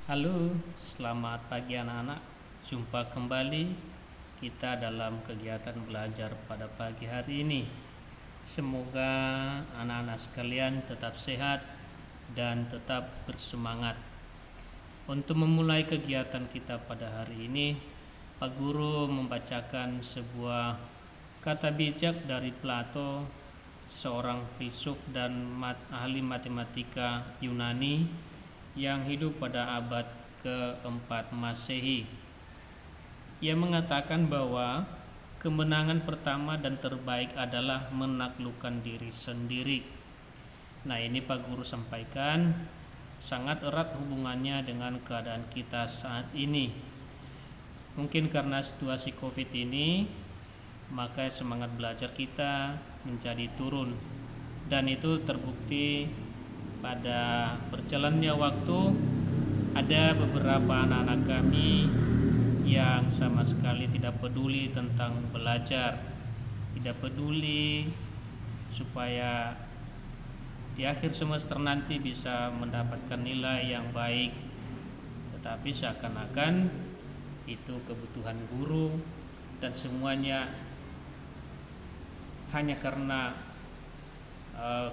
Halo, selamat pagi anak-anak. Jumpa kembali kita dalam kegiatan belajar pada pagi hari ini. Semoga anak-anak sekalian tetap sehat dan tetap bersemangat. Untuk memulai kegiatan kita pada hari ini, Pak Guru membacakan sebuah kata bijak dari Plato, seorang filsuf dan ahli matematika Yunani yang hidup pada abad keempat Masehi. Ia mengatakan bahwa kemenangan pertama dan terbaik adalah menaklukkan diri sendiri. Nah, ini Pak Guru sampaikan sangat erat hubungannya dengan keadaan kita saat ini. Mungkin karena situasi Covid ini, maka semangat belajar kita menjadi turun, dan itu terbukti pada berjalannya waktu. Ada beberapa anak-anak kami yang sama sekali tidak peduli tentang belajar, tidak peduli supaya di akhir semester nanti bisa mendapatkan nilai yang baik, tetapi seakan-akan itu kebutuhan guru dan semuanya hanya karena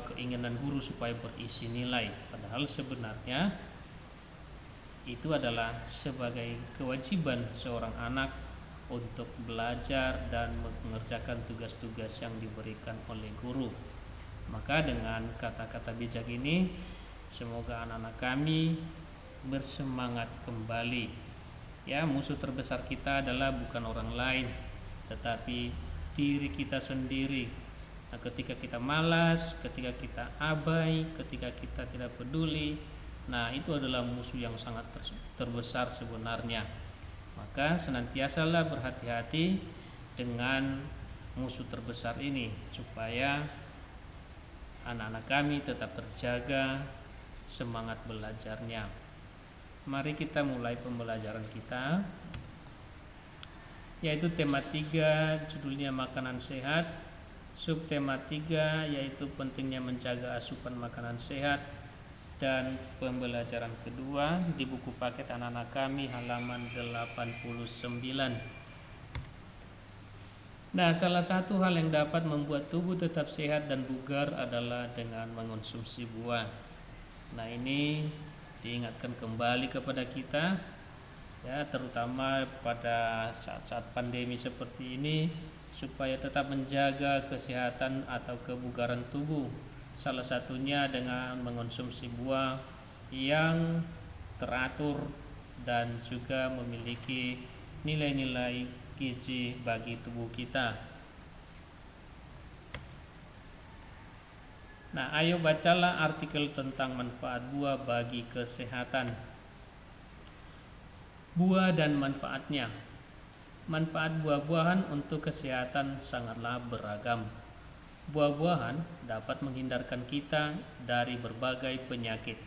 keinginan guru supaya berisi nilai, padahal sebenarnya itu adalah sebagai kewajiban seorang anak untuk belajar dan mengerjakan tugas-tugas yang diberikan oleh guru. Maka dengan kata-kata bijak ini, semoga anak-anak kami bersemangat kembali. Ya, musuh terbesar kita adalah bukan orang lain, tetapi diri kita sendiri. Nah, ketika kita malas, ketika kita abai, ketika kita tidak peduli, nah itu adalah musuh yang sangat terbesar sebenarnya. Maka senantiasalah berhati-hati dengan musuh terbesar ini, supaya anak-anak kami tetap terjaga semangat belajarnya. Mari kita mulai pembelajaran kita, yaitu tema 3, judulnya makanan sehat. Subtema 3 yaitu pentingnya menjaga asupan makanan sehat, dan pembelajaran kedua di buku paket anak-anak kami halaman 89. Nah, salah satu hal yang dapat membuat tubuh tetap sehat dan bugar adalah dengan mengonsumsi buah. Nah, ini diingatkan kembali kepada kita, ya, terutama pada saat-saat pandemi seperti ini, supaya tetap menjaga kesehatan atau kebugaran tubuh. Salah satunya dengan mengonsumsi buah yang teratur dan juga memiliki nilai-nilai gizi bagi tubuh kita. Nah, ayo bacalah artikel tentang manfaat buah bagi kesehatan. Buah dan manfaatnya. Manfaat buah-buahan untuk kesehatan sangatlah beragam. Buah-buahan dapat menghindarkan kita dari berbagai penyakit.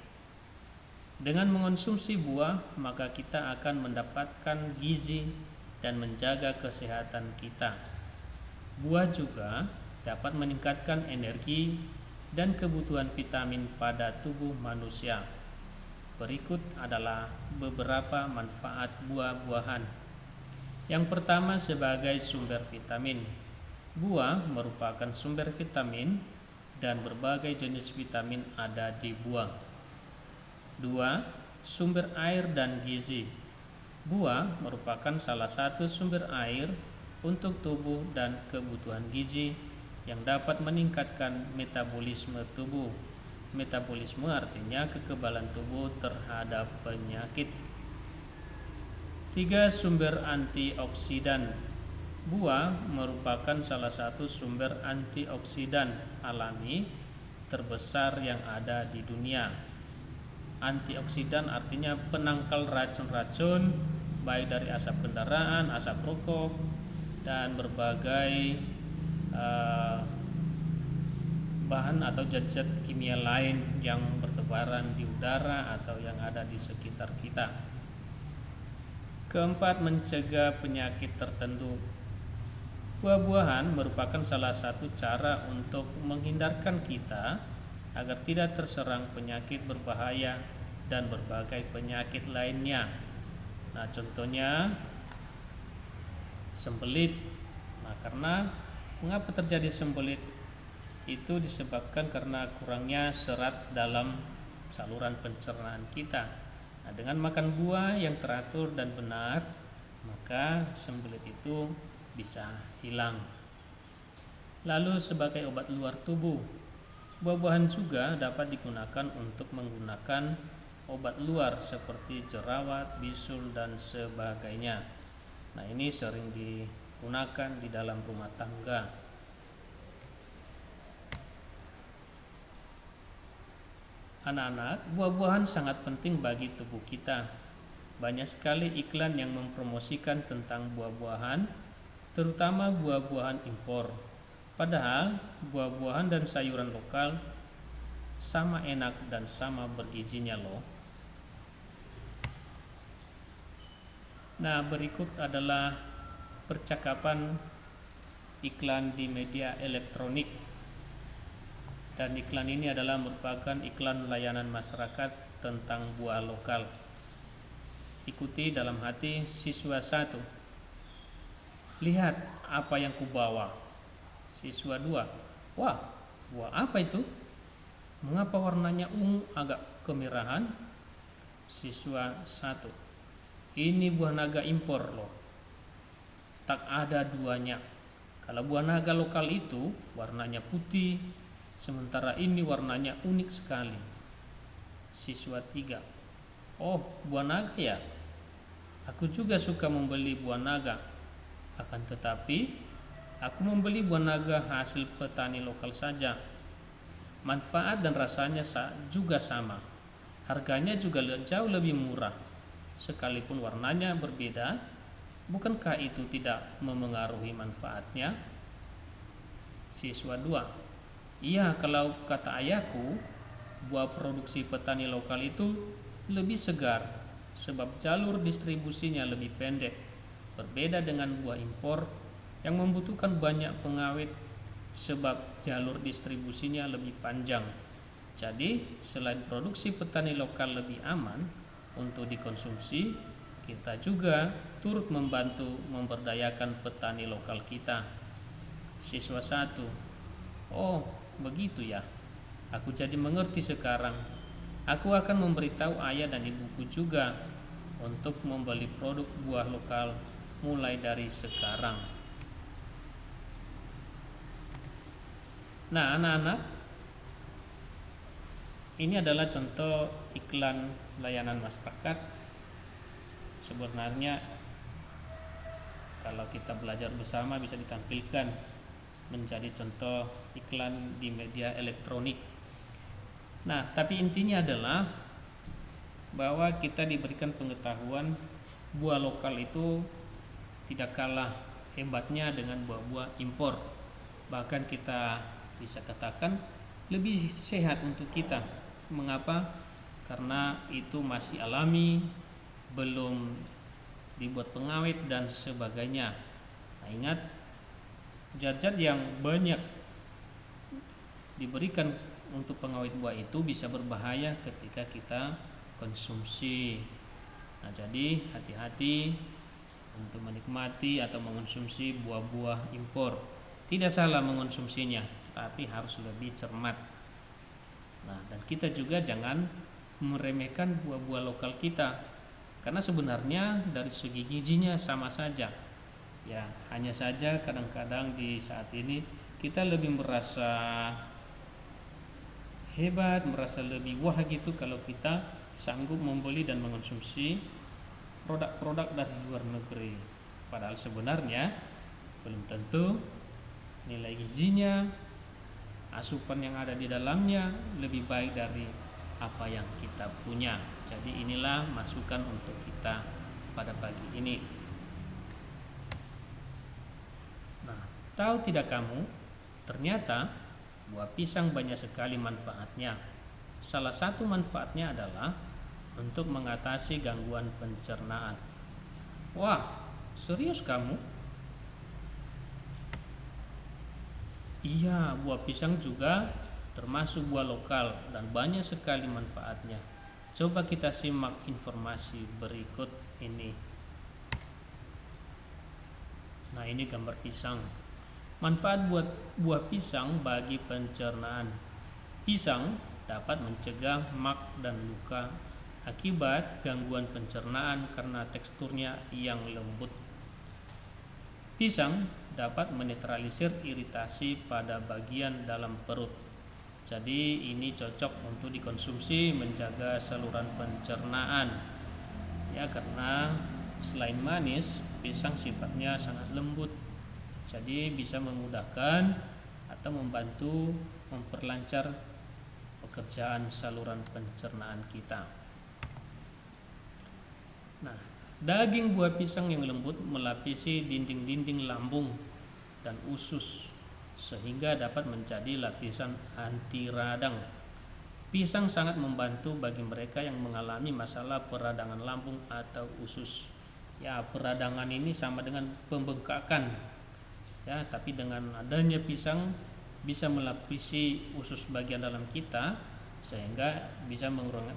Dengan mengonsumsi buah, maka kita akan mendapatkan gizi dan menjaga kesehatan kita. Buah juga dapat meningkatkan energi dan kebutuhan vitamin pada tubuh manusia. Berikut adalah beberapa manfaat buah-buahan. Yang pertama, sebagai sumber vitamin. Buah merupakan sumber vitamin dan berbagai jenis vitamin ada di buah. 2. Sumber air dan gizi. Buah merupakan salah satu sumber air untuk tubuh dan kebutuhan gizi yang dapat meningkatkan metabolisme tubuh. Metabolisme artinya kekebalan tubuh terhadap penyakit. 3. Sumber antioksidan. Buah merupakan salah satu sumber antioksidan alami terbesar yang ada di dunia. Antioksidan artinya penangkal racun-racun, baik dari asap kendaraan, asap rokok, dan berbagai bahan atau zat-zat kimia lain yang bertebaran di udara atau yang ada di sekitar kita. Keempat, mencegah penyakit tertentu. Buah-buahan merupakan salah satu cara untuk menghindarkan kita agar tidak terserang penyakit berbahaya dan berbagai penyakit lainnya. Nah, contohnya sembelit. Nah, karena mengapa terjadi sembelit? Itu disebabkan karena kurangnya serat dalam saluran pencernaan kita. Nah, dengan makan buah yang teratur dan benar, maka sembelit itu bisa hilang. Lalu sebagai obat luar tubuh, buah-buahan juga dapat digunakan untuk menggunakan obat luar seperti jerawat, bisul, dan sebagainya. Nah, ini sering digunakan di dalam rumah tangga. Anak-anak, buah-buahan sangat penting bagi tubuh kita. Banyak sekali iklan yang mempromosikan tentang buah-buahan, terutama buah-buahan impor. Padahal buah-buahan dan sayuran lokal sama enak dan sama bergizinya loh. Nah, berikut adalah percakapan iklan di media elektronik. Dan iklan ini adalah merupakan iklan layanan masyarakat tentang buah lokal. Ikuti dalam hati. Siswa 1, lihat apa yang kubawa. Siswa 2, wah, buah apa itu? Mengapa warnanya ungu agak kemerahan? Siswa 1, ini buah naga impor loh. Tak ada duanya. Kalau buah naga lokal itu warnanya putih, sementara ini warnanya unik sekali. Siswa 3, oh, buah naga ya? Aku juga suka membeli buah naga. Akan tetapi aku membeli buah naga hasil petani lokal saja. Manfaat dan rasanya juga sama. Harganya juga jauh lebih murah. Sekalipun warnanya berbeda, bukankah itu tidak memengaruhi manfaatnya? Siswa 2, iya, kalau kata ayahku, buah produksi petani lokal itu lebih segar sebab jalur distribusinya lebih pendek. Berbeda dengan buah impor yang membutuhkan banyak pengawet sebab jalur distribusinya lebih panjang. Jadi, selain produksi petani lokal lebih aman untuk dikonsumsi, kita juga turut membantu memberdayakan petani lokal kita. Siswa 1, oh, begitu ya. Aku jadi mengerti sekarang. Aku akan memberitahu ayah dan ibuku juga untuk membeli produk buah lokal mulai dari sekarang. Nah, anak-anak, ini adalah contoh iklan layanan masyarakat. Sebenarnya kalau kita belajar bersama bisa ditampilkan menjadi contoh iklan di media elektronik. Nah, tapi intinya adalah bahwa kita diberikan pengetahuan buah lokal itu tidak kalah hebatnya dengan buah-buah impor. Bahkan kita bisa katakan lebih sehat untuk kita. Mengapa? Karena itu masih alami, belum dibuat pengawet dan sebagainya. Nah, ingat, zat-zat yang banyak diberikan untuk pengawet buah itu bisa berbahaya ketika kita konsumsi. Nah, jadi hati-hati untuk menikmati atau mengonsumsi buah-buah impor. Tidak salah mengonsumsinya, tapi harus lebih cermat. Nah, dan kita juga jangan meremehkan buah-buah lokal kita, karena sebenarnya dari segi gizinya sama saja. Ya, hanya saja kadang-kadang di saat ini kita lebih merasa hebat, merasa lebih wah gitu kalau kita sanggup membeli dan mengonsumsi produk-produk dari luar negeri. Padahal sebenarnya belum tentu nilai gizinya, asupan yang ada di dalamnya lebih baik dari apa yang kita punya. Jadi inilah masukan untuk kita pada pagi ini. Nah, tahu tidak kamu, ternyata buah pisang banyak sekali manfaatnya. Salah satu manfaatnya adalah untuk mengatasi gangguan pencernaan. Wah, serius kamu? Iya, buah pisang juga termasuk buah lokal dan banyak sekali manfaatnya. Coba kita simak informasi berikut ini. Nah, ini gambar pisang. Manfaat buah pisang bagi pencernaan. Pisang dapat mencegah mak dan luka akibat gangguan pencernaan karena teksturnya yang lembut. Pisang dapat menetralisir iritasi pada bagian dalam perut. Jadi ini cocok untuk dikonsumsi menjaga saluran pencernaan. Ya, karena selain manis, pisang sifatnya sangat lembut. Jadi bisa memudahkan atau membantu memperlancar pekerjaan saluran pencernaan kita. Nah, daging buah pisang yang lembut melapisi dinding-dinding lambung dan usus sehingga dapat menjadi lapisan anti radang. Pisang sangat membantu bagi mereka yang mengalami masalah peradangan lambung atau usus. Ya, peradangan ini sama dengan pembengkakan. Ya, tapi dengan adanya pisang bisa melapisi usus bagian dalam kita sehingga bisa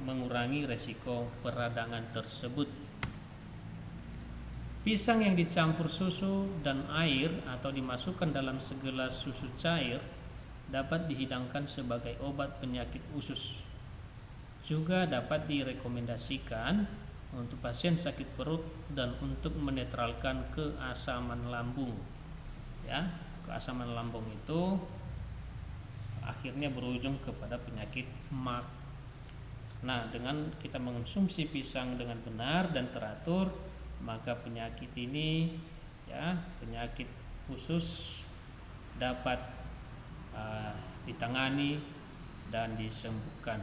mengurangi resiko peradangan tersebut. Pisang yang dicampur susu dan air atau dimasukkan dalam segelas susu cair dapat dihidangkan sebagai obat penyakit usus. Juga dapat direkomendasikan untuk pasien sakit perut dan untuk menetralkan keasaman lambung. Ya, keasaman lambung itu akhirnya berujung kepada penyakit mak. Nah, dengan kita mengonsumsi pisang dengan benar dan teratur, maka penyakit ini, ya, penyakit usus dapat ditangani dan disembuhkan.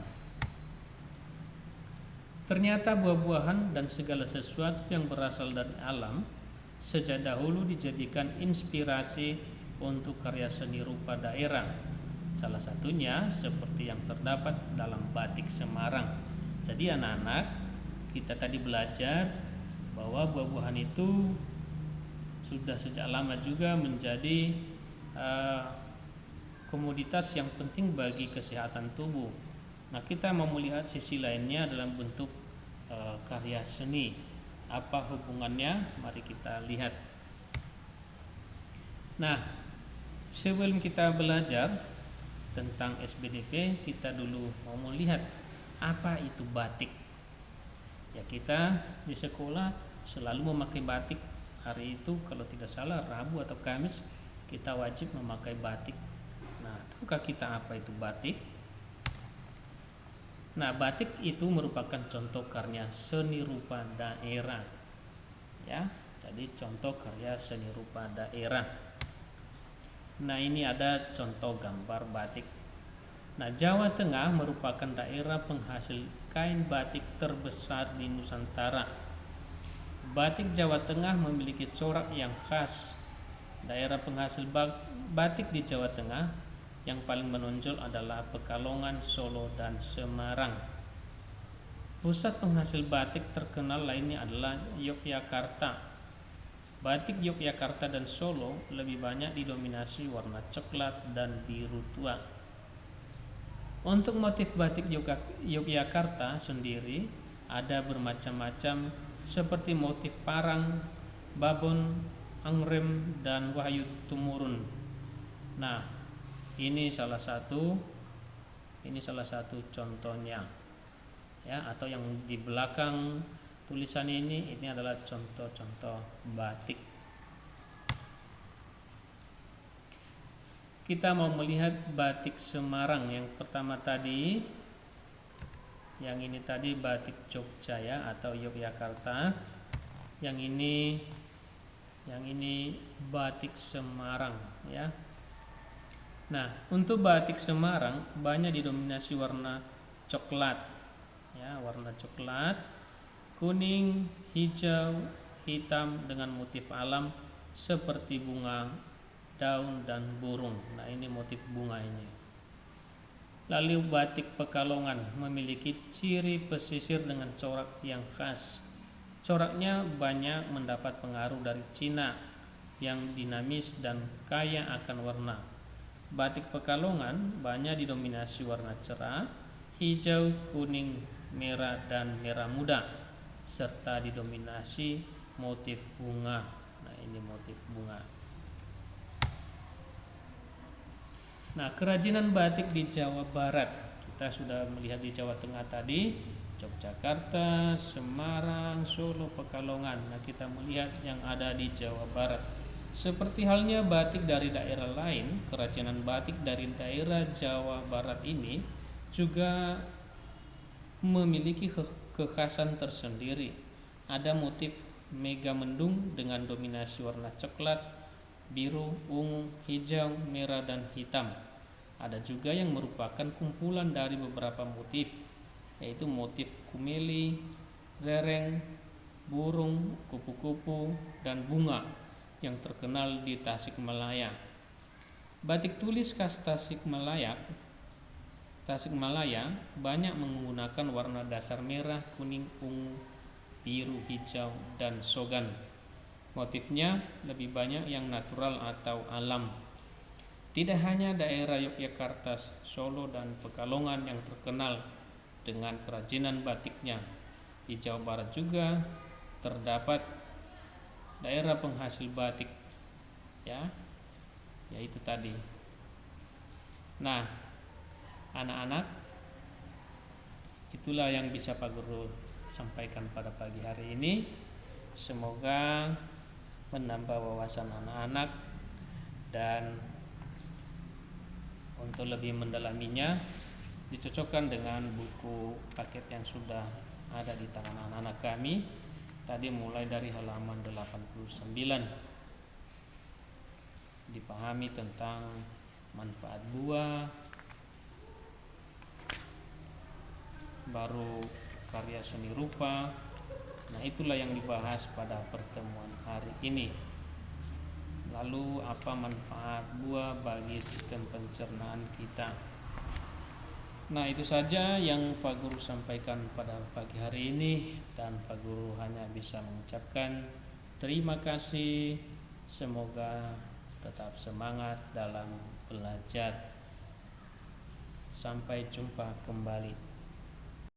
Ternyata buah-buahan dan segala sesuatu yang berasal dari alam sejak dahulu dijadikan inspirasi untuk karya seni rupa daerah. Salah satunya seperti yang terdapat dalam batik Semarang. Jadi anak-anak, kita tadi belajar bahwa buah-buahan itu sudah sejak lama juga menjadi komoditas yang penting bagi kesehatan tubuh. Nah, kita mau melihat sisi lainnya dalam bentuk karya seni. Apa hubungannya? Mari kita lihat. Nah, sebelum kita belajar tentang SBDP, kita dulu mau melihat apa itu batik. Ya, kita di sekolah selalu memakai batik. Hari itu kalau tidak salah Rabu atau Kamis kita wajib memakai batik. Nah, tahukah kita apa itu batik? Nah, batik itu merupakan contoh karya seni rupa daerah. Ya, jadi contoh karya seni rupa daerah. Nah, ini ada contoh gambar batik. Nah, Jawa Tengah merupakan daerah penghasil kain batik terbesar di Nusantara. Batik Jawa Tengah memiliki corak yang khas. Daerah penghasil batik di Jawa Tengah yang paling menonjol adalah Pekalongan, Solo, dan Semarang. Pusat penghasil batik terkenal lainnya adalah Yogyakarta. Batik Yogyakarta dan Solo lebih banyak didominasi warna coklat dan biru tua. Untuk motif batik Yogyakarta sendiri ada bermacam-macam seperti motif parang, babon, angrem, dan wahyu tumurun. Nah, ini salah satu contohnya, ya, atau yang di belakang tulisan ini adalah contoh-contoh batik. Kita mau melihat batik Semarang yang pertama tadi. Yang ini tadi batik Jogja, ya, atau Yogyakarta. Yang ini batik Semarang, ya. Nah, untuk batik Semarang banyak didominasi warna coklat, ya, warna coklat, kuning, hijau, hitam dengan motif alam seperti bunga, daun, dan burung. Nah, ini motif bunga ini. Lalu batik Pekalongan memiliki ciri pesisir dengan corak yang khas. Coraknya banyak mendapat pengaruh dari Cina yang dinamis dan kaya akan warna. Batik Pekalongan banyak didominasi warna cerah, hijau, kuning, merah dan merah muda, serta didominasi motif bunga. Nah, ini motif bunga. Nah, kerajinan batik di Jawa Barat, kita sudah melihat di Jawa Tengah tadi, Yogyakarta, Semarang, Solo, Pekalongan. Nah, kita melihat yang ada di Jawa Barat. Seperti halnya batik dari daerah lain, kerajinan batik dari daerah Jawa Barat ini juga memiliki kekhasan tersendiri. Ada motif megamendung dengan dominasi warna coklat, biru, ungu, hijau, merah, dan hitam. Ada juga yang merupakan kumpulan dari beberapa motif, yaitu motif kumeli, rereng, burung, kupu-kupu, dan bunga yang terkenal di Tasikmalaya. Batik tulis khas Tasikmalaya banyak menggunakan warna dasar merah, kuning, ungu, biru, hijau, dan sogan. Motifnya lebih banyak yang natural atau alam. Tidak hanya daerah Yogyakarta, Solo, dan Pekalongan yang terkenal dengan kerajinan batiknya. Di Jawa Barat juga terdapat daerah penghasil batik, ya, yaitu tadi. Nah, anak-anak, itulah yang bisa Pak Guru sampaikan pada pagi hari ini. Semoga menambah wawasan anak-anak, dan untuk lebih mendalaminya dicocokkan dengan buku paket yang sudah ada di tangan anak-anak kami. Tadi mulai dari halaman 89, dipahami tentang manfaat buah, baru karya seni rupa. Nah, itulah yang dibahas pada pertemuan hari ini. Lalu apa manfaat buah bagi sistem pencernaan kita? Nah, itu saja yang Pak Guru sampaikan pada pagi hari ini, dan Pak Guru hanya bisa mengucapkan terima kasih. Semoga tetap semangat dalam belajar. Sampai jumpa kembali.